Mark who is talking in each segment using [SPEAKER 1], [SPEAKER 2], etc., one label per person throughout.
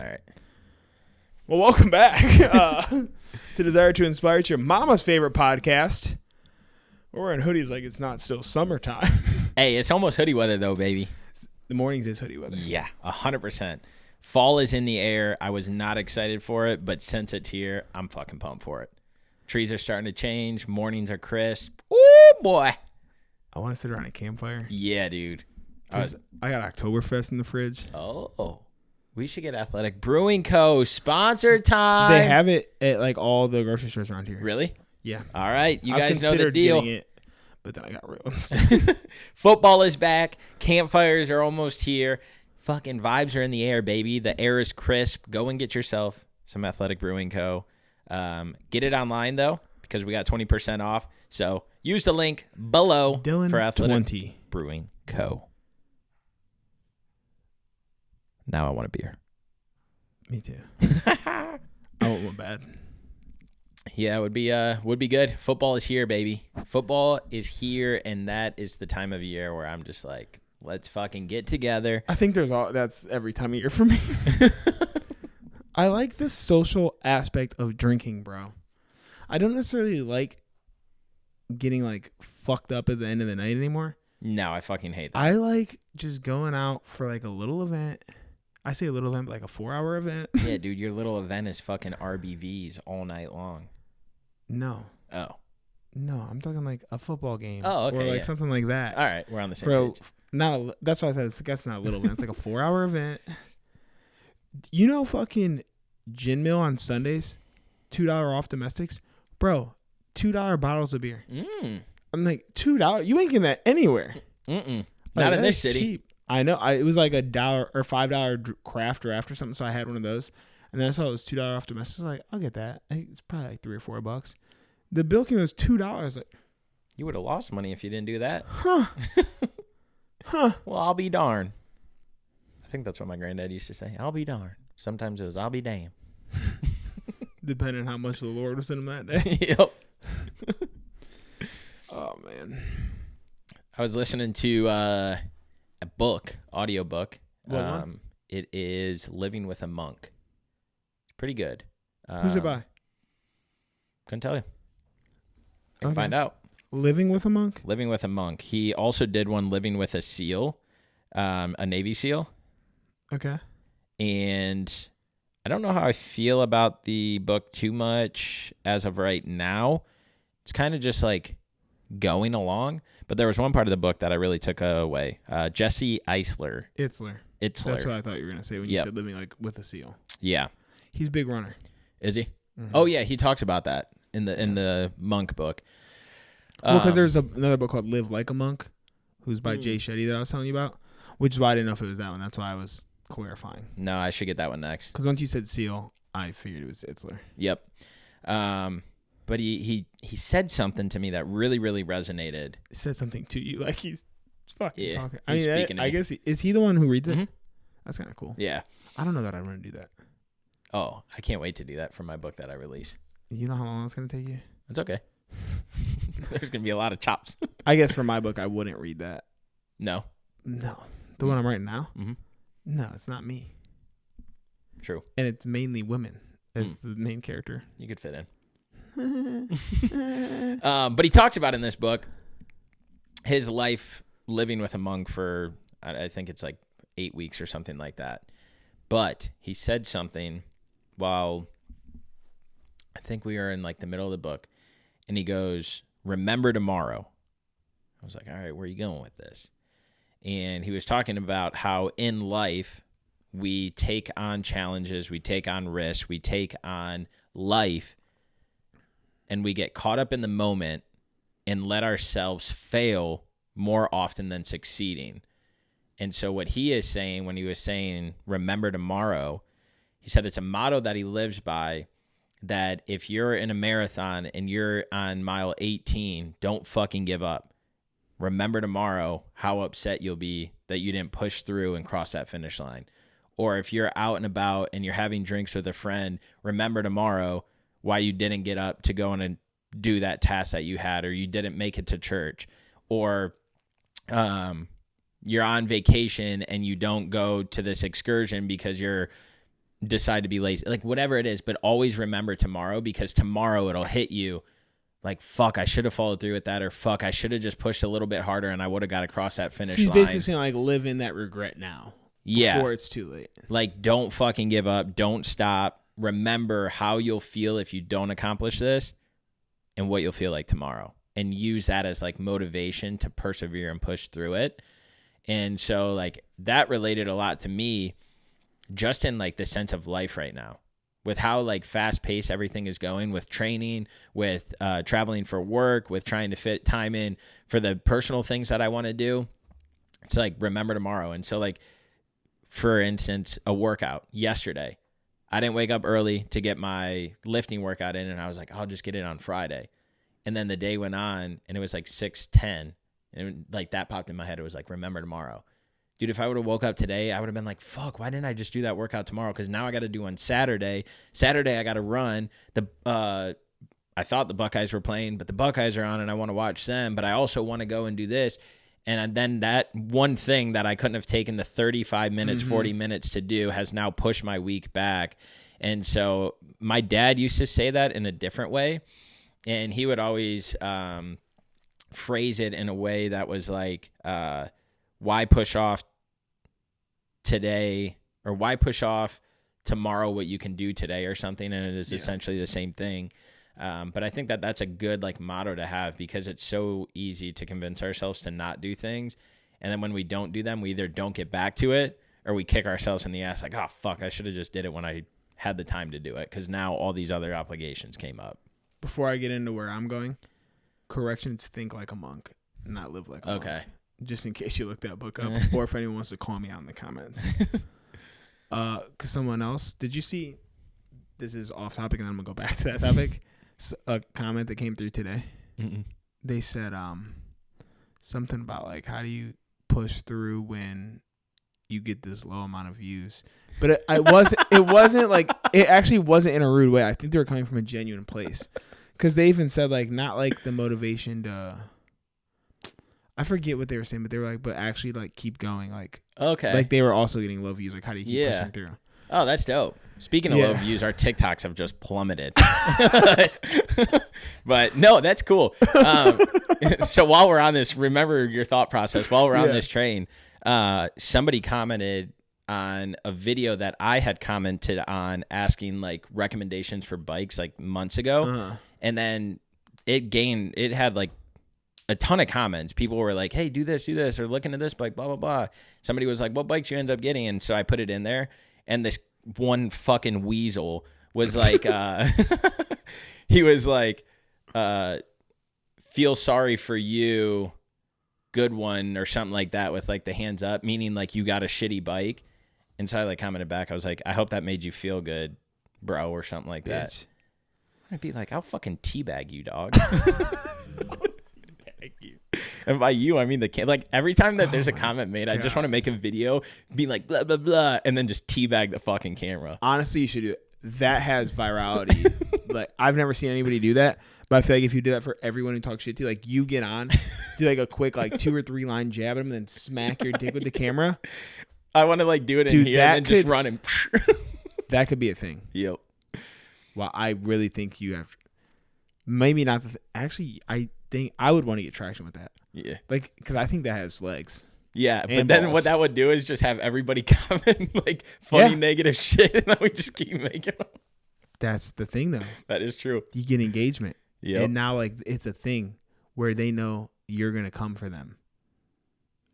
[SPEAKER 1] All right.
[SPEAKER 2] Well, welcome back to Desire to Inspire. It's your mama's favorite podcast. We're wearing hoodies like it's not still summertime.
[SPEAKER 1] Hey, it's almost hoodie weather, though, baby.
[SPEAKER 2] The mornings is hoodie weather.
[SPEAKER 1] Yeah, 100%. Fall is in the air. I was not excited for it, but since it's here, I'm fucking pumped for it. Trees are starting to change. Mornings are crisp. Ooh, boy.
[SPEAKER 2] I want to sit around a campfire.
[SPEAKER 1] Yeah, dude.
[SPEAKER 2] I got Oktoberfest in the fridge.
[SPEAKER 1] Oh, we should get Athletic Brewing Co. Sponsor time.
[SPEAKER 2] They have it at like all the grocery stores around here.
[SPEAKER 1] Really?
[SPEAKER 2] Yeah.
[SPEAKER 1] All right. You
[SPEAKER 2] I've
[SPEAKER 1] guys know the deal.
[SPEAKER 2] it, but then I got ruined.
[SPEAKER 1] Football is back. Campfires are almost here. Fucking vibes are in the air, baby. The air is crisp. Go and get yourself some Athletic Brewing Co. Get it online, though, because we got 20% off. So use the link below
[SPEAKER 2] Dylan
[SPEAKER 1] for Athletic
[SPEAKER 2] 20.
[SPEAKER 1] Brewing Co. Now I want a beer.
[SPEAKER 2] Me too. I want one bad.
[SPEAKER 1] Yeah, it would be good. Football is here, baby. Football is here, and that is the time of year where I'm just like, let's fucking get together.
[SPEAKER 2] I think that's every time of year for me. I like the social aspect of drinking, bro. I don't necessarily like getting like fucked up at the end of the night anymore.
[SPEAKER 1] No, I fucking hate that.
[SPEAKER 2] I like just going out for like a little event. I say a little event, but like a 4-hour event.
[SPEAKER 1] Yeah, dude, your little event is fucking RBVs all night long.
[SPEAKER 2] No.
[SPEAKER 1] Oh.
[SPEAKER 2] No, I'm talking like a football game.
[SPEAKER 1] Oh, okay.
[SPEAKER 2] Or like something like that.
[SPEAKER 1] All right, we're on the same page.
[SPEAKER 2] That's why I said that's not a little event. It's like a 4-hour event. You know fucking Gin Mill on Sundays? $2 off domestics? Bro, $2 bottles of beer. I'm like, $2? You ain't getting that anywhere.
[SPEAKER 1] Not in this city.
[SPEAKER 2] Cheap. I know. It was like $1 or $5 craft draft or something, so I had one of those. And then I saw it was $2 off domestics. I was like, I'll get that. It's probably like $3 or $4. The bill came was $2. Like,
[SPEAKER 1] you would have lost money if you didn't do that.
[SPEAKER 2] Huh.
[SPEAKER 1] Well, I'll be darned. I think that's what my granddad used to say. I'll be darned. Sometimes it was, I'll be damned.
[SPEAKER 2] Depending on how much the Lord was in him that day.
[SPEAKER 1] Yep.
[SPEAKER 2] Oh, man.
[SPEAKER 1] I was listening to a audiobook.
[SPEAKER 2] What one?
[SPEAKER 1] It is Living with a Monk. It's pretty good.
[SPEAKER 2] Who's it by?
[SPEAKER 1] Couldn't tell you. I can find out.
[SPEAKER 2] Living with a Monk?
[SPEAKER 1] Living with a Monk. He also did one Living with a SEAL, a Navy SEAL.
[SPEAKER 2] Okay.
[SPEAKER 1] And I don't know how I feel about the book too much as of right now. It's kind of just like going along. But there was one part of the book that I really took away. Jesse Itzler.
[SPEAKER 2] Itzler. That's what I thought you were going to say when you said living like with a seal.
[SPEAKER 1] Yeah.
[SPEAKER 2] He's a big runner.
[SPEAKER 1] Is he?
[SPEAKER 2] Mm-hmm.
[SPEAKER 1] Oh, yeah. He talks about that in the Monk book.
[SPEAKER 2] Well, because there's another book called Live Like a Monk, who's by Jay Shetty that I was telling you about, which is why I didn't know if it was that one. That's why I was clarifying.
[SPEAKER 1] No, I should get that one next.
[SPEAKER 2] Because once you said seal, I figured it was Itzler.
[SPEAKER 1] Yep. But he said something to me that really, really resonated.
[SPEAKER 2] He said something to you like he's fucking talking.
[SPEAKER 1] He's speaking to me.
[SPEAKER 2] I guess is he the one who reads it?
[SPEAKER 1] Mm-hmm.
[SPEAKER 2] That's kind of cool.
[SPEAKER 1] Yeah.
[SPEAKER 2] I don't know that I want to do that.
[SPEAKER 1] Oh, I can't wait to do that for my book that I release.
[SPEAKER 2] You know how long it's going to take you?
[SPEAKER 1] It's okay. There's going to be a lot of chops.
[SPEAKER 2] I guess for my book, I wouldn't read that.
[SPEAKER 1] No.
[SPEAKER 2] The one I'm writing now?
[SPEAKER 1] Mm-hmm.
[SPEAKER 2] No, it's not me.
[SPEAKER 1] True.
[SPEAKER 2] And it's mainly women as the main character.
[SPEAKER 1] You could fit in. But he talks about in this book his life living with a monk for, I think it's like 8 weeks or something like that. But he said something while I think we were in like the middle of the book, and he goes, "Remember tomorrow." I was like, all right, where are you going with this? And he was talking about how in life we take on challenges, we take on risks, we take on life, and we get caught up in the moment and let ourselves fail more often than succeeding. And so what he is saying when he was saying, remember tomorrow, he said it's a motto that he lives by, that if you're in a marathon and you're on mile 18, don't fucking give up. Remember tomorrow how upset you'll be that you didn't push through and cross that finish line. Or if you're out and about and you're having drinks with a friend, remember tomorrow why you didn't get up to go and do that task that you had, or you didn't make it to church, or you're on vacation and you don't go to this excursion because you're decide to be lazy, like whatever it is, but always remember tomorrow, because tomorrow it'll hit you like, fuck, I should have followed through with that, or fuck, I should have just pushed a little bit harder and I would have got across that finish line.
[SPEAKER 2] She's basically saying, like, live in that regret now.
[SPEAKER 1] Yeah.
[SPEAKER 2] Before it's too late.
[SPEAKER 1] Like, don't fucking give up. Don't stop. Remember how you'll feel if you don't accomplish this and what you'll feel like tomorrow. And use that as, like, motivation to persevere and push through it. And so, like, that related a lot to me just in, like, the sense of life right now. With how, like, fast-paced everything is going, with training, with traveling for work, with trying to fit time in for the personal things that I want to do. It's like, remember tomorrow. And so, like, for instance, a workout yesterday, I didn't wake up early to get my lifting workout in, and I was like, I'll just get it on Friday. And then the day went on, and it was like 6:10, and like that popped in my head. It was like, remember tomorrow. Dude, if I would have woke up today, I would have been like, fuck, why didn't I just do that workout tomorrow? Because now I got to do on Saturday. Saturday, I got to run. I thought the Buckeyes were playing, but the Buckeyes are on, and I want to watch them. But I also want to go and do this. And then that one thing that I couldn't have taken the 35 minutes, 40 minutes to do has now pushed my week back. And so my dad used to say that in a different way. And he would always phrase it in a way that was like, why push off today, or why push off tomorrow what you can do today or something. And it is essentially the same thing. But I think that that's a good, like, motto to have, because it's so easy to convince ourselves to not do things. And then when we don't do them, we either don't get back to it, or we kick ourselves in the ass like, oh, fuck, I should have just did it when I had the time to do it, because now all these other obligations came up.
[SPEAKER 2] Before I get into where I'm going, corrections, think like a monk, not live like a monk. Okay. Just in case you look that book up, or if anyone wants to call me out in the comments. Because someone else, did you see, this is off topic and then I'm going to go back to that topic, a comment that came through today. Mm-mm. They said something about, like, how do you push through when you get this low amount of views? But it wasn't like, it actually wasn't in a rude way. I think they were coming from a genuine place, because they even said, like, not like the motivation to, I forget what they were saying, but they were like, but actually, like, keep going. Like, okay. Like, they were also getting low views. Like, how do you keep pushing through?
[SPEAKER 1] Oh, that's dope. Speaking of low views, our TikToks have just plummeted. But no, that's cool. So while we're on this, remember your thought process. While we're on this train, somebody commented on a video that I had commented on, asking, like, recommendations for bikes, like, months ago. And then it had like a ton of comments. People were like, hey, do this, or look into this bike, blah, blah, blah. Somebody was like, what bikes you end up getting? And so I put it in there, and this one fucking weasel was like, he was like, feel sorry for you, good one, or something like that, with, like, the hands up, meaning, like, you got a shitty bike. And so I, like, commented back. I was like, I hope that made you feel good, bro, or something like that. I'd be like, I'll fucking teabag you, dog. And by you, I mean like, every time that there's a comment made, I just want to make a video being like, blah, blah, blah, and then just teabag the fucking camera.
[SPEAKER 2] Honestly, you should do it. That has virality. Like, I've never seen anybody do that, but I feel like if you do that for everyone who talks shit to you, like, you get on, do, like, a quick, like, 2 or 3 line jab at them, and then smack your dick with the camera.
[SPEAKER 1] I want to, like, do it in here and then just run and
[SPEAKER 2] that could be a thing.
[SPEAKER 1] Yep.
[SPEAKER 2] Well, I really think you have, maybe not actually, I think I would want to get traction with that. Yeah. Like, because I think that has legs.
[SPEAKER 1] Yeah, but then balls. What that would do is just have everybody comment, like, funny negative shit, and then we just keep making them.
[SPEAKER 2] That's the thing, though.
[SPEAKER 1] That is true.
[SPEAKER 2] You get engagement. Yeah. And now, like, it's a thing where they know you're going to come for them.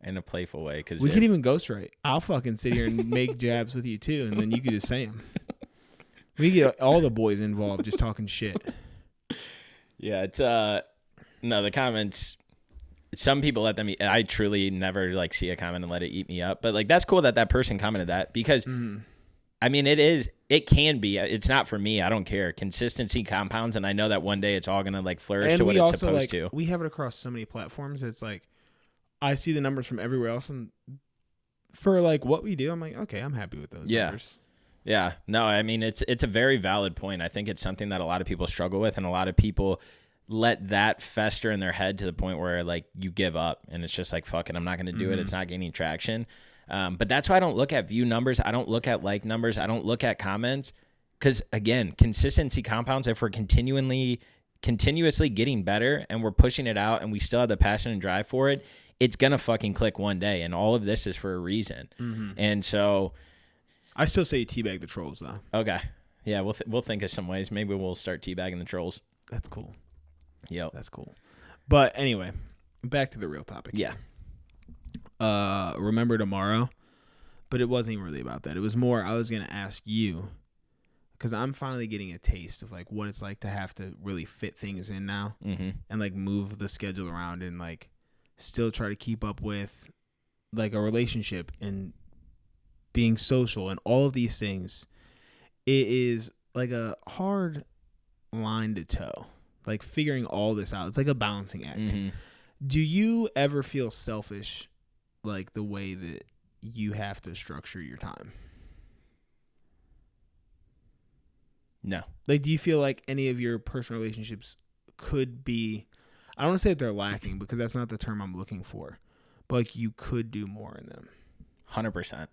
[SPEAKER 1] In a playful way. Cause
[SPEAKER 2] we could even ghostwrite. I'll fucking sit here and make jabs with you, too, and then you could just say them. We get all the boys involved just talking shit.
[SPEAKER 1] Yeah, it's, no, the comments, some people let them eat. I truly never, like, see a comment and let it eat me up. But, like, that's cool that person commented that, because, I mean, it can be. It's not for me. I don't care. Consistency compounds, and I know that one day it's all going to, like, flourish to what it's supposed to.
[SPEAKER 2] We have it across so many platforms. It's like, I see the numbers from everywhere else, and for, like, what we do, I'm like, okay, I'm happy with those numbers.
[SPEAKER 1] Yeah. No, I mean, it's a very valid point. I think it's something that a lot of people struggle with, and a lot of people let that fester in their head to the point where, like, you give up, and it's just like, fuck it, I'm not going to do it. It's not gaining traction. But that's why I don't look at view numbers. I don't look at like numbers. I don't look at comments. Because, again, consistency compounds. If we're continuously getting better and we're pushing it out and we still have the passion and drive for it, it's going to fucking click one day. And all of this is for a reason. Mm-hmm. And so
[SPEAKER 2] I still say teabag the trolls, though.
[SPEAKER 1] Okay. Yeah, we'll think of some ways. Maybe we'll start teabagging the trolls.
[SPEAKER 2] That's cool.
[SPEAKER 1] Yep.
[SPEAKER 2] That's cool. But anyway, back to the real topic.
[SPEAKER 1] Yeah.
[SPEAKER 2] Remember tomorrow? But it wasn't even really about that. It was more I was going to ask you, because I'm finally getting a taste of like what it's like to have to really fit things in now, mm-hmm. and like move the schedule around and like still try to keep up with like a relationship and being social and all of these things. It is like a hard line to toe, like figuring all this out. It's like a balancing act. Mm-hmm. Do you ever feel selfish, like the way that you have to structure your time?
[SPEAKER 1] No.
[SPEAKER 2] Like, do you feel like any of your personal relationships could be, I don't want to say that they're lacking because that's not the term I'm looking for, but like you could do more in them?
[SPEAKER 1] 100%.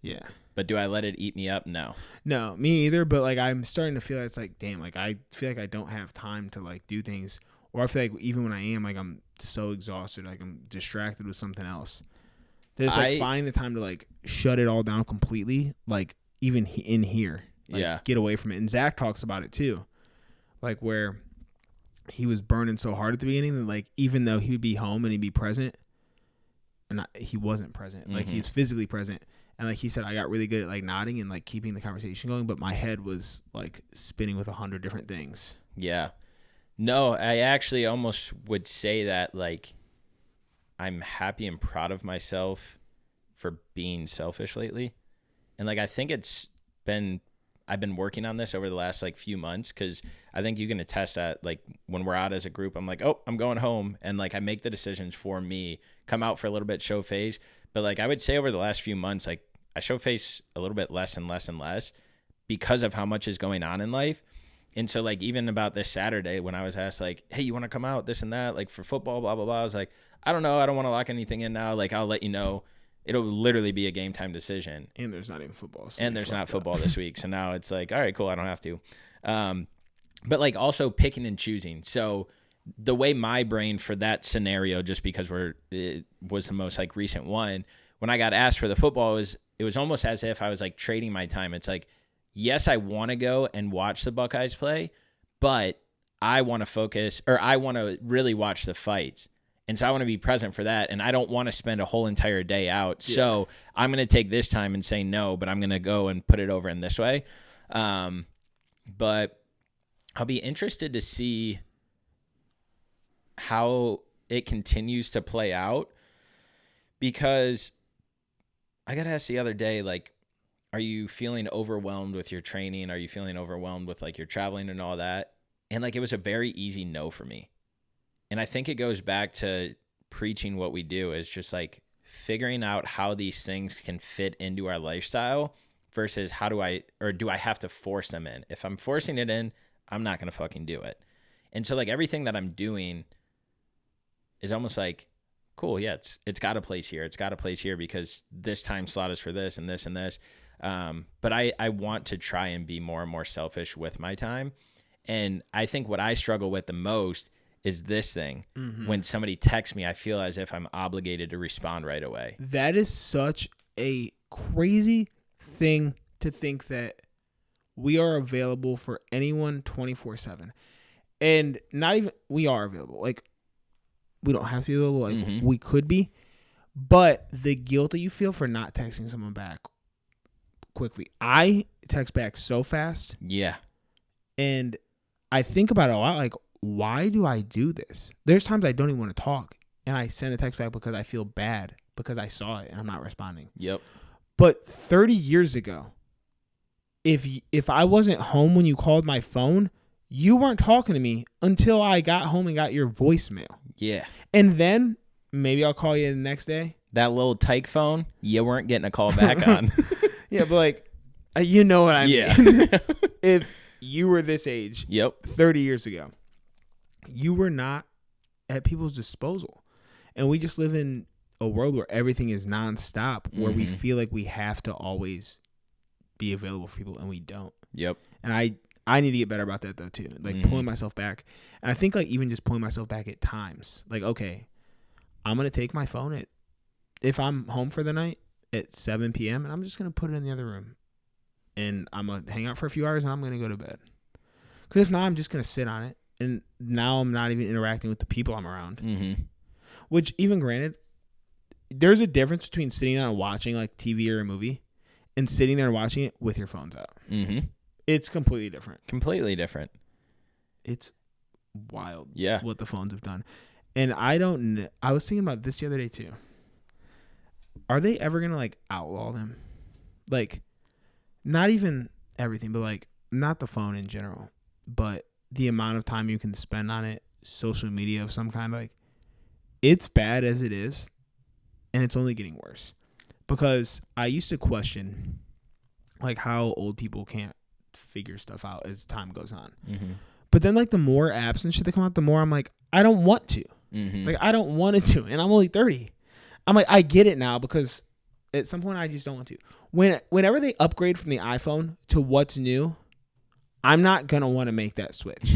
[SPEAKER 2] Yeah.
[SPEAKER 1] But do I let it eat me up? No.
[SPEAKER 2] No, me either. But like I'm starting to feel like it's like, damn, like I feel like I don't have time to like do things. Or I feel like even when I am, like I'm so exhausted, like I'm distracted with something else. There's like find the time to like shut it all down completely, like even in here. Like, get away from it. And Zach talks about it too, like where he was burning so hard at the beginning that like even though he would be home and he'd be present, and he wasn't present, mm-hmm. like he was physically present, and like he said, I got really good at like nodding and like keeping the conversation going, but my head was like spinning with 100 different things.
[SPEAKER 1] Yeah, no, I actually almost would say that like I'm happy and proud of myself for being selfish lately, and like I think I've been working on this over the last like few months, because I think you can attest that like when we're out as a group, I'm like, oh, I'm going home, and like I make the decisions for me, come out for a little bit, show face. But like I would say over the last few months, like I show face a little bit less and less and less because of how much is going on in life. And so like even about this Saturday when I was asked like, hey, you want to come out, this and that, like for football, blah, blah, blah. I was like, I don't know. I don't want to lock anything in now. Like I'll let you know. It'll literally be a game time decision.
[SPEAKER 2] And there's not even football. So
[SPEAKER 1] and there's not football this week. So now it's like, all right, cool. I don't have to. But like also picking and choosing. So the way my brain for that scenario, just because it was the most like recent one, when I got asked for the football, it was almost as if I was like trading my time. It's like, yes, I want to go and watch the Buckeyes play, but I want to focus, or I want to really watch the fights. And so I want to be present for that, and I don't want to spend a whole entire day out. Yeah. So I'm going to take this time and say no, but I'm going to go and put it over in this way. But I'll be interested to see how it continues to play out, because I got asked the other day, like, are you feeling overwhelmed with your training? Are you feeling overwhelmed with like your traveling and all that? And like it was a very easy no for me. And I think it goes back to preaching what we do, is just like figuring out how these things can fit into our lifestyle versus do I have to force them in? If I'm forcing it in, I'm not going to fucking do it. And so like everything that I'm doing is almost like, cool, yeah, it's got a place here. It's got a place here because this time slot is for this and this and this. But I want to try and be more and more selfish with my time. And I think what I struggle with the most is this thing. Mm-hmm. When somebody texts me, I feel as if I'm obligated to respond right away.
[SPEAKER 2] That is such a crazy thing to think, that we are available for anyone 24/7. And not even, we are available. Like, we don't have to be available. Like, mm-hmm. we could be. But the guilt that you feel for not texting someone back quickly. I text back so fast.
[SPEAKER 1] Yeah.
[SPEAKER 2] And I think about it a lot, like, why do I do this? There's times I don't even want to talk, and I send a text back because I feel bad because I saw it and I'm not responding.
[SPEAKER 1] Yep.
[SPEAKER 2] But 30 years ago, if I wasn't home when you called my phone, you weren't talking to me until I got home and got your voicemail.
[SPEAKER 1] Yeah.
[SPEAKER 2] And then maybe I'll call you the next day.
[SPEAKER 1] That little tyke phone, you weren't getting a call back on.
[SPEAKER 2] Yeah, but like, you know what I mean. Yeah. If you were this age,
[SPEAKER 1] yep,
[SPEAKER 2] 30 years ago, you were not at people's disposal. And we just live in a world where everything is nonstop, where we feel like we have to always be available for people, and we don't.
[SPEAKER 1] Yep.
[SPEAKER 2] And I need to get better about that though too. Like pulling myself back. And I think like even just pulling myself back at times. Like, okay, I'm going to take my phone if I'm home for the night at 7 p.m. and I'm just going to put it in the other room. And I'm going to hang out for a few hours and I'm going to go to bed. Because if not, I'm just going to sit on it. And now I'm not even interacting with the people I'm around. Which, even granted, there's a difference between sitting down and watching like TV or a movie and sitting there and watching it with your phones out. It's completely different.
[SPEAKER 1] Completely different.
[SPEAKER 2] It's wild.
[SPEAKER 1] Yeah.
[SPEAKER 2] What the phones have done. And I was thinking about this the other day too. Are they ever going to like outlaw them? Like, not even everything, but like not the phone in general, but the amount of time you can spend on it, social media of some kind. Like, it's bad as it is, and it's only getting worse. Because I used to question like how old people can't figure stuff out as time goes on. But then like the more apps and shit that come out, the more I'm like, I don't want to. Like, I don't want it to, and I'm only 30. I'm like, I get it now, because at some point I just don't want to. Whenever they upgrade from the iPhone to what's new, I'm not gonna want to make that switch.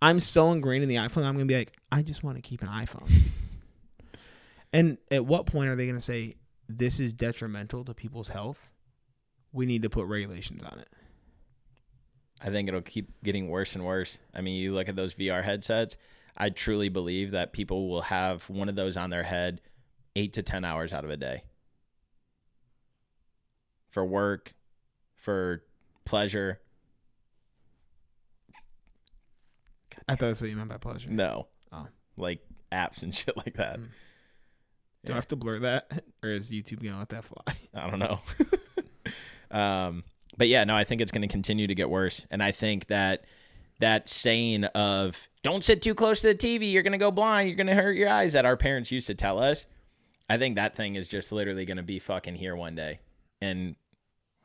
[SPEAKER 2] I'm so ingrained in the iPhone, I'm gonna be like, I just want to keep an iPhone. And at what point are they gonna say this is detrimental to people's health? We need to put regulations on it.
[SPEAKER 1] I think it'll keep getting worse and worse. I mean, you look at those VR headsets. I truly believe that people will have one of those on their head 8 to 10 hours out of a day. For work, for pleasure.
[SPEAKER 2] I thought that's what you meant by pleasure.
[SPEAKER 1] No.
[SPEAKER 2] Oh.
[SPEAKER 1] Like apps and shit like that.
[SPEAKER 2] Do I have to blur that? Or is YouTube going to let that fly?
[SPEAKER 1] I don't know. But yeah, no, I think it's going to continue to get worse. And I think that saying of don't sit too close to the TV, you're going to go blind, you're going to hurt your eyes, that our parents used to tell us, I think that thing is just literally going to be fucking here one day. And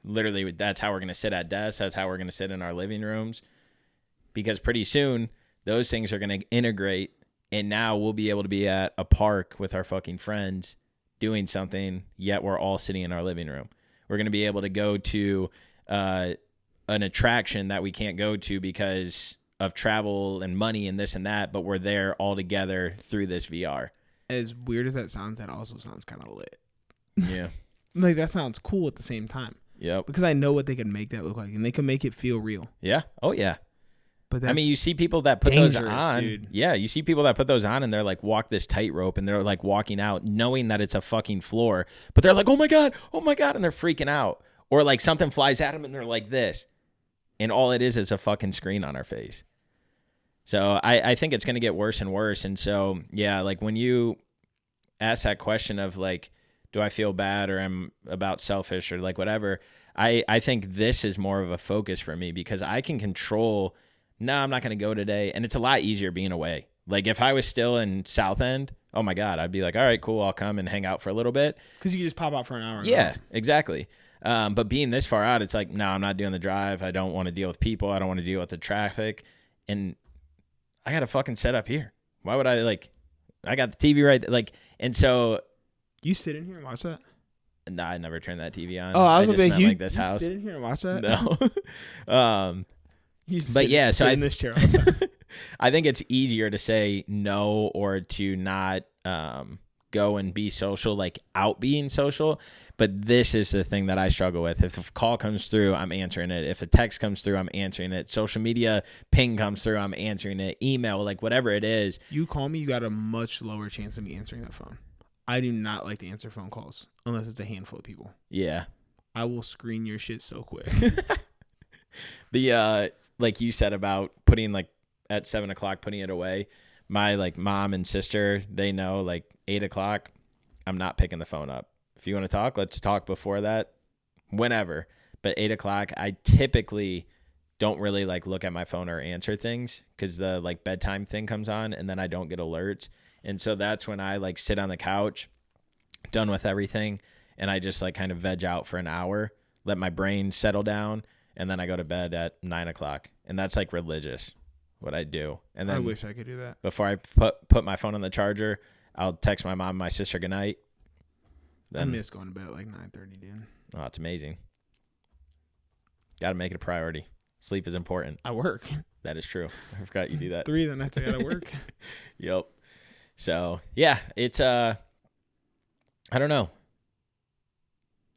[SPEAKER 1] literally that's how we're going to sit at desks. That's how we're going to sit in our living rooms. Because pretty soon those things are going to integrate, and now we'll be able to be at a park with our fucking friends doing something, yet we're all sitting in our living room. We're going to be able to go to an attraction that we can't go to because of travel and money and this and that, but we're there all together through this VR.
[SPEAKER 2] As weird as that sounds, that also sounds kind of lit.
[SPEAKER 1] Yeah.
[SPEAKER 2] Like, that sounds cool at the same time.
[SPEAKER 1] Yep.
[SPEAKER 2] Because I know what they can make that look like, and they can make it feel real.
[SPEAKER 1] Yeah. Oh, yeah.
[SPEAKER 2] But
[SPEAKER 1] I mean, you see people that put those on.
[SPEAKER 2] Dude.
[SPEAKER 1] Yeah, you see people that put those on and they're like, walk this tightrope, and they're like walking out knowing that it's a fucking floor, but they're like, oh my God, and they're freaking out. Or like something flies at them and they're like this. And all it is a fucking screen on our face. So I think it's going to get worse and worse. And so, yeah, like when you ask that question of like, do I feel bad or I'm about selfish or like whatever, I think this is more of a focus for me, because I can control, no, I'm not going to go today. And it's a lot easier being away. Like if I was still in South End, oh my God, I'd be like, all right, cool, I'll come and hang out for a little bit.
[SPEAKER 2] Because you can just pop out for an hour.
[SPEAKER 1] Yeah, exactly. But being this far out, it's like, no, I'm not doing the drive. I don't want to deal with people. I don't want to deal with the traffic. And I got to fucking set up here. Why would I I got the TV right there. Like, and so.
[SPEAKER 2] You sit in here and watch that?
[SPEAKER 1] No, I never turned that TV on.
[SPEAKER 2] Oh, I was
[SPEAKER 1] just meant
[SPEAKER 2] you,
[SPEAKER 1] like this house.
[SPEAKER 2] You sit in here and watch that?
[SPEAKER 1] No. But yeah, so
[SPEAKER 2] in this chair all the time.
[SPEAKER 1] I think it's easier to say no or to not go and be social, like out being social. But this is the thing that I struggle with. If a call comes through, I'm answering it. If a text comes through, I'm answering it. Social media ping comes through, I'm answering it. Email, like whatever it is.
[SPEAKER 2] You call me, you got a much lower chance of me answering that phone. I do not like to answer phone calls unless it's a handful of people.
[SPEAKER 1] Yeah.
[SPEAKER 2] I will screen your shit so quick.
[SPEAKER 1] The like you said about putting like at 7 o'clock, putting it away. My like mom and sister, they know like 8 o'clock, I'm not picking the phone up. If you want to talk, let's talk before that, whenever. But 8 o'clock, I typically don't really like look at my phone or answer things because the like bedtime thing comes on and then I don't get alerts. And so that's when I like sit on the couch, done with everything, and I just like kind of veg out for an hour, let my brain settle down, and then I go to bed at 9 o'clock. And that's like religious, what I do. And then
[SPEAKER 2] I wish I could do that.
[SPEAKER 1] Before I put my phone on the charger, I'll text my mom and my sister goodnight,
[SPEAKER 2] I miss going to bed at like 9:30, dude.
[SPEAKER 1] Oh, it's amazing. Got to make it a priority. Sleep is important.
[SPEAKER 2] I work.
[SPEAKER 1] That is true. I forgot you do that.
[SPEAKER 2] 3 of the nights I gotta work.
[SPEAKER 1] Yep. So yeah, it's I don't know.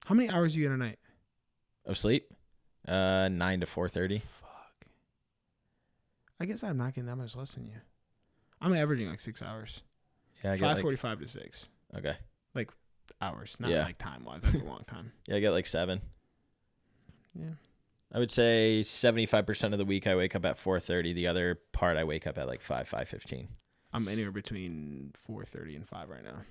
[SPEAKER 2] How many hours do you get a night
[SPEAKER 1] of sleep? 9 to 4:30.
[SPEAKER 2] Fuck. I guess I'm not getting that much less than you. I'm averaging like 6 hours.
[SPEAKER 1] Yeah, I get
[SPEAKER 2] 5:45 to 6.
[SPEAKER 1] Okay.
[SPEAKER 2] Like hours, not like time wise. That's a long time.
[SPEAKER 1] Yeah, I get like 7.
[SPEAKER 2] Yeah.
[SPEAKER 1] I would say 75% of the week I wake up at 4:30. The other part I wake up at like 5:15.
[SPEAKER 2] I'm anywhere between 4:30 and 5 right now.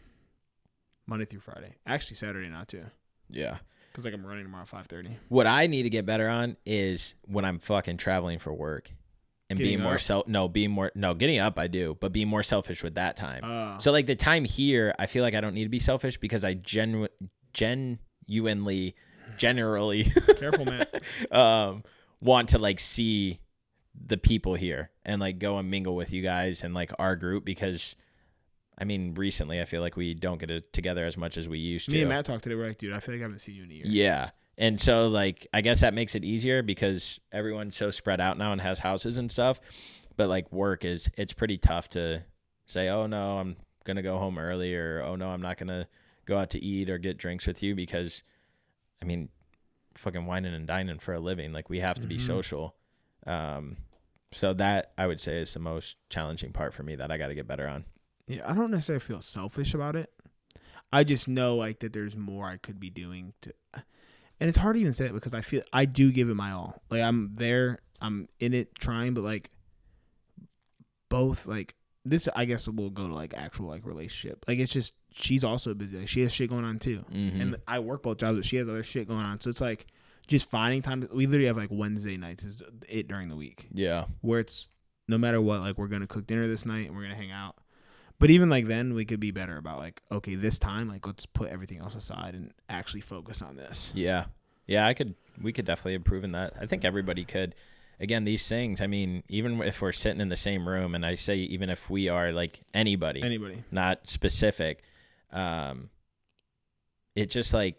[SPEAKER 2] Monday through Friday. Actually, Saturday now too.
[SPEAKER 1] Yeah.
[SPEAKER 2] Because like I'm running tomorrow at 5:30.
[SPEAKER 1] What I need to get better on is when I'm fucking traveling for work and
[SPEAKER 2] Getting
[SPEAKER 1] being more getting up I do, but being more selfish with that time. So like the time here, I feel like I don't need to be selfish because I generally
[SPEAKER 2] Careful, man.
[SPEAKER 1] Want to like see the people here and like go and mingle with you guys and like our group because I mean recently I feel like we don't get it together as much as we used to.
[SPEAKER 2] Me and Matt talked today. We're like, dude, I feel like I haven't seen you in a year.
[SPEAKER 1] Yeah. And so like I guess that makes it easier because everyone's so spread out now and has houses and stuff. But like work it's pretty tough to say, oh no, I'm gonna go home early, or oh no, I'm not gonna go out to eat or get drinks with you because I mean fucking whining and dining for a living. Like we have to be social. So that I would say is the most challenging part for me that I got to get better on.
[SPEAKER 2] Yeah, I don't necessarily feel selfish about it. I just know like that there's more I could be doing to, and it's hard to even say it because I feel I do give it my all. Like I'm there, I'm in it trying, but like both like this, I guess we'll go to like actual like relationship. Like it's just she's also busy. Like, she has shit going on too, and I work both jobs, but she has other shit going on. So it's like just finding time. We literally have like Wednesday nights is it during the week.
[SPEAKER 1] Yeah,
[SPEAKER 2] where it's no matter what, like we're gonna cook dinner this night and we're gonna hang out. But even like then, we could be better about like, okay, this time, like let's put everything else aside and actually focus on this.
[SPEAKER 1] Yeah, we could definitely improve in that. I think everybody could. Again, these things, I mean, even if we're sitting in the same room, and I say even if we are like anybody, not specific, it just like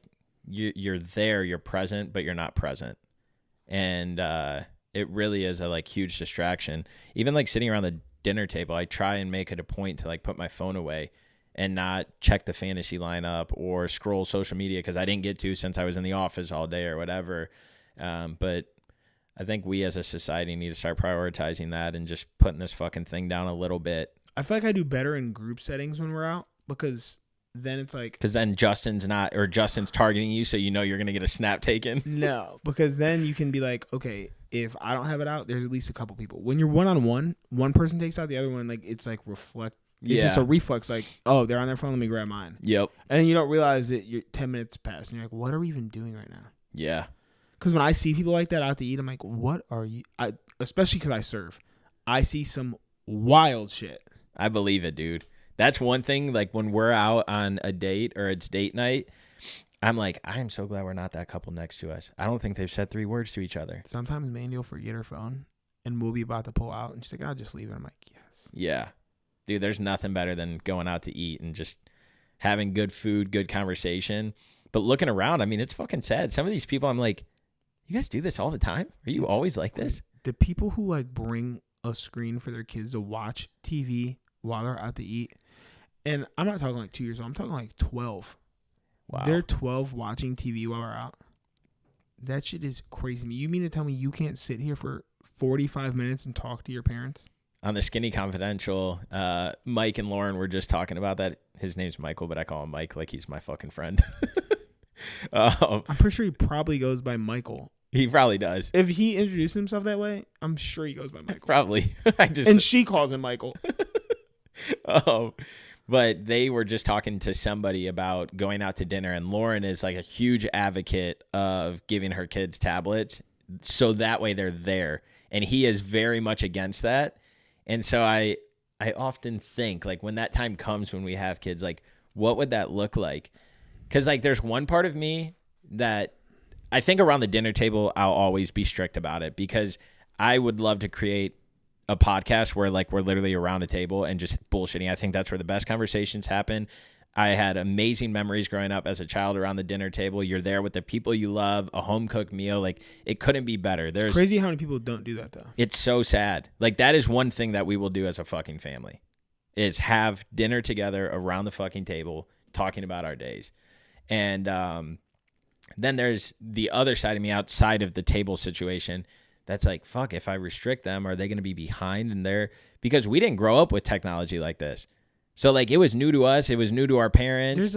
[SPEAKER 1] you're there, you're present, but you're not present. And it really is a like huge distraction. Even like sitting around the dinner table, I try and make it a point to like put my phone away and not check the fantasy lineup or scroll social media because I didn't get to since I was in the office all day or whatever. But I think we as a society need to start prioritizing that and just putting this fucking thing down a little bit.
[SPEAKER 2] I feel like I do better in group settings when we're out because then it's like...
[SPEAKER 1] Because then Justin's targeting you, so you know you're going to get a snap taken.
[SPEAKER 2] No, because then you can be like, okay, if I don't have it out, there's at least a couple people. When you're one-on-one, one person takes out the other one, like it's like reflect. It's just a reflex, like, oh, they're on their phone, let me grab mine.
[SPEAKER 1] Yep.
[SPEAKER 2] And then you don't realize that you're 10 minutes past, and you're like, what are we even doing right now?
[SPEAKER 1] Yeah.
[SPEAKER 2] Because when I see people like that out to eat, I'm like, what are you? Especially because I serve. I see some wild shit.
[SPEAKER 1] I believe it, dude. That's one thing, like when we're out on a date or it's date night, I'm like, I am so glad we're not that couple next to us. I don't think they've said 3 words to each other.
[SPEAKER 2] Sometimes Mandy will forget her phone and we'll be about to pull out and she's like, I'll just leave it. I'm like, yes.
[SPEAKER 1] Yeah. Dude, there's nothing better than going out to eat and just having good food, good conversation. But looking around, I mean, it's fucking sad. Some of these people, I'm like, you guys do this all the time? Are you always like this?
[SPEAKER 2] The people who like bring a screen for their kids to watch TV while they're out to eat. And I'm not talking like 2 years old. I'm talking like 12.
[SPEAKER 1] Wow.
[SPEAKER 2] They're 12 watching TV while we're out. That shit is crazy to me. You mean to tell me you can't sit here for 45 minutes and talk to your parents?
[SPEAKER 1] On the Skinny Confidential, Mike and Lauren were just talking about that. His name's Michael, but I call him Mike like he's my fucking friend.
[SPEAKER 2] I'm pretty sure he probably goes by Michael.
[SPEAKER 1] He probably does.
[SPEAKER 2] If he introduced himself that way, I'm sure he goes by Michael.
[SPEAKER 1] Probably.
[SPEAKER 2] And she calls him Michael.
[SPEAKER 1] But they were just talking to somebody about going out to dinner, and Lauren is like a huge advocate of giving her kids tablets so that way they're there. And he is very much against that. And so I often think, like, when that time comes when we have kids, like, what would that look like? Because, like, there's one part of me that I think around the dinner table, I'll always be strict about it because I would love to create a podcast where like we're literally around a table and just bullshitting. I think that's where the best conversations happen. I had amazing memories growing up as a child around the dinner table. You're there with the people you love, a home cooked meal. Like, it couldn't be better.
[SPEAKER 2] It's crazy how many people don't do that, though.
[SPEAKER 1] It's so sad. Like, that is one thing that we will do as a fucking family, is have dinner together around the fucking table talking about our days. And then there's the other side of me outside of the table situation that's like, fuck, if I restrict them, are they going to be behind in there? Because we didn't grow up with technology like this. So, like, it was new to us. It was new to our parents.
[SPEAKER 2] There's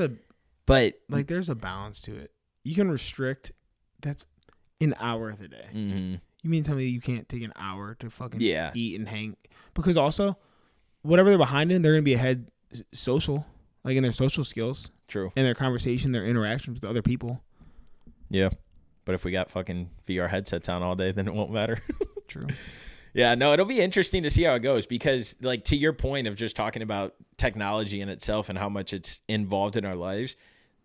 [SPEAKER 2] a balance to it. You can restrict. That's an hour of the day.
[SPEAKER 1] Mm-hmm.
[SPEAKER 2] You mean tell me you can't take an hour to fucking
[SPEAKER 1] Yeah.
[SPEAKER 2] eat and hang? Because also, whatever they're behind in, they're going to be ahead social, like in their social skills.
[SPEAKER 1] True.
[SPEAKER 2] In their conversation, their interactions with other people.
[SPEAKER 1] Yeah. But if we got fucking VR headsets on all day, then it won't matter.
[SPEAKER 2] True.
[SPEAKER 1] Yeah, no, it'll be interesting to see how it goes because, like, to your point of just talking about technology in itself and how much it's involved in our lives,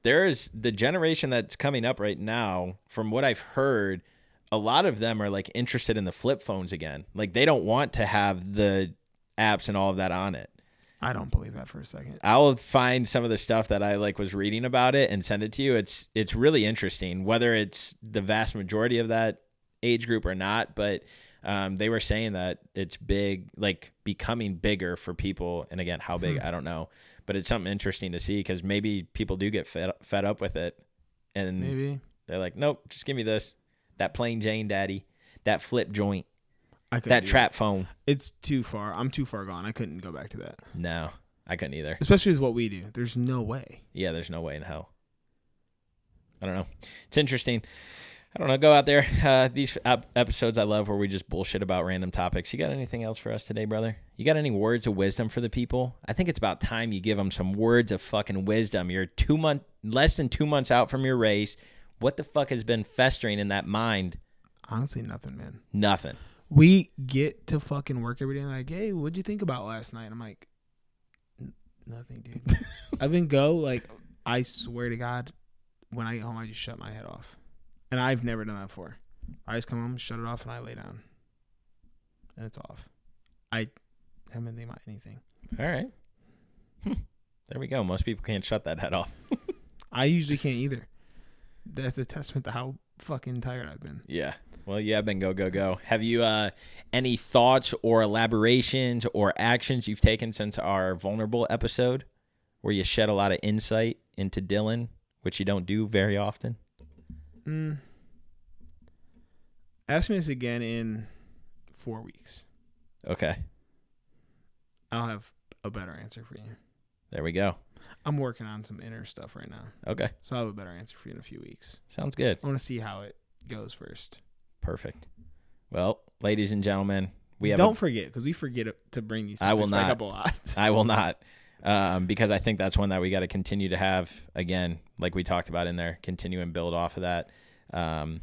[SPEAKER 1] there is the generation that's coming up right now, from what I've heard, a lot of them are, like, interested in the flip phones again. Like, they don't want to have the apps and all of that on it.
[SPEAKER 2] I don't believe that for a second.
[SPEAKER 1] I'll find some of the stuff that I was reading about it and send it to you. It's really interesting, whether it's the vast majority of that age group or not, but they were saying that it's big, like becoming bigger for people. And again, how big, I don't know, but it's something interesting to see because maybe people do get fed up with it. And
[SPEAKER 2] maybe
[SPEAKER 1] they're like, nope, just give me this, that plain Jane daddy, that flip joint, that
[SPEAKER 2] that
[SPEAKER 1] trap phone.
[SPEAKER 2] It's too far. I'm too far gone. I couldn't go back to that.
[SPEAKER 1] No, I couldn't either.
[SPEAKER 2] Especially with what we do. There's no way.
[SPEAKER 1] Yeah, there's no way in hell. I don't know. It's interesting. I don't know. Go out there. These episodes I love where we just bullshit about random topics. You got anything else for us today, brother? You got any words of wisdom for the people? I think it's about time you give them some words of fucking wisdom. You're less than 2 months out from your race. What the fuck has been festering in that mind?
[SPEAKER 2] Honestly, nothing, man.
[SPEAKER 1] Nothing.
[SPEAKER 2] We get to fucking work every day and like, hey, what'd you think about last night? I'm like, nothing, dude. I've been I swear to God, when I get home, I just shut my head off. And I've never done that before. I just come home, shut it off, and I lay down. And it's off. I haven't been thinking about anything.
[SPEAKER 1] All right. There we go. Most people can't shut that head off.
[SPEAKER 2] I usually can't either. That's a testament to how fucking tired I've been.
[SPEAKER 1] Yeah. Well, you have been go. Have you any thoughts or elaborations or actions you've taken since our vulnerable episode where you shed a lot of insight into Dylan, which you don't do very often?
[SPEAKER 2] Ask me this again in 4 weeks.
[SPEAKER 1] Okay.
[SPEAKER 2] I'll have a better answer for you.
[SPEAKER 1] There we go.
[SPEAKER 2] I'm working on some inner stuff right now.
[SPEAKER 1] Okay.
[SPEAKER 2] So I'll have a better answer for you in a few weeks.
[SPEAKER 1] Sounds good.
[SPEAKER 2] I want to see how it goes first.
[SPEAKER 1] Perfect. Well, ladies and gentlemen,
[SPEAKER 2] don't forget, because we forget to bring these topics back up a lot.
[SPEAKER 1] I will not. Because I think that's one that we got to continue to have, again, like we talked about in there, continue and build off of that, and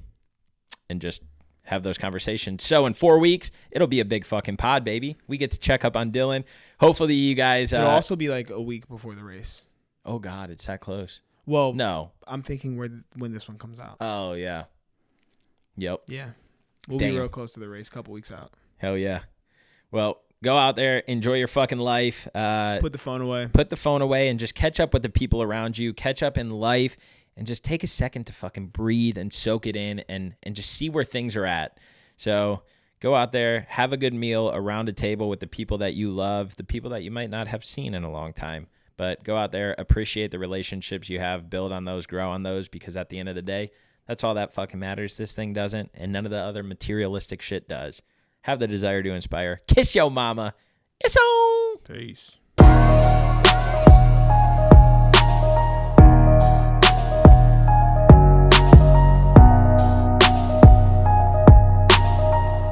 [SPEAKER 1] just have those conversations. So in 4 weeks, it'll be a big fucking pod, baby. We get to check up on Dylan. Hopefully you guys...
[SPEAKER 2] It'll also be like a week before the race.
[SPEAKER 1] Oh, God, it's that close.
[SPEAKER 2] Well,
[SPEAKER 1] no.
[SPEAKER 2] I'm thinking when this one comes out.
[SPEAKER 1] Oh, yeah. Yep.
[SPEAKER 2] Yeah. We'll be real close to the race, a couple weeks out.
[SPEAKER 1] Hell yeah. Well, go out there, enjoy your fucking life.
[SPEAKER 2] Put the phone away.
[SPEAKER 1] Put the phone away and just catch up with the people around you. Catch up in life and just take a second to fucking breathe and soak it in and just see where things are at. So go out there, have a good meal around a table with the people that you love, the people that you might not have seen in a long time. But go out there, appreciate the relationships you have, build on those, grow on those, because at the end of the day, that's all that fucking matters. This thing doesn't, and none of the other materialistic shit does. Have the desire to inspire. Kiss yo mama. Yes,
[SPEAKER 2] Peace.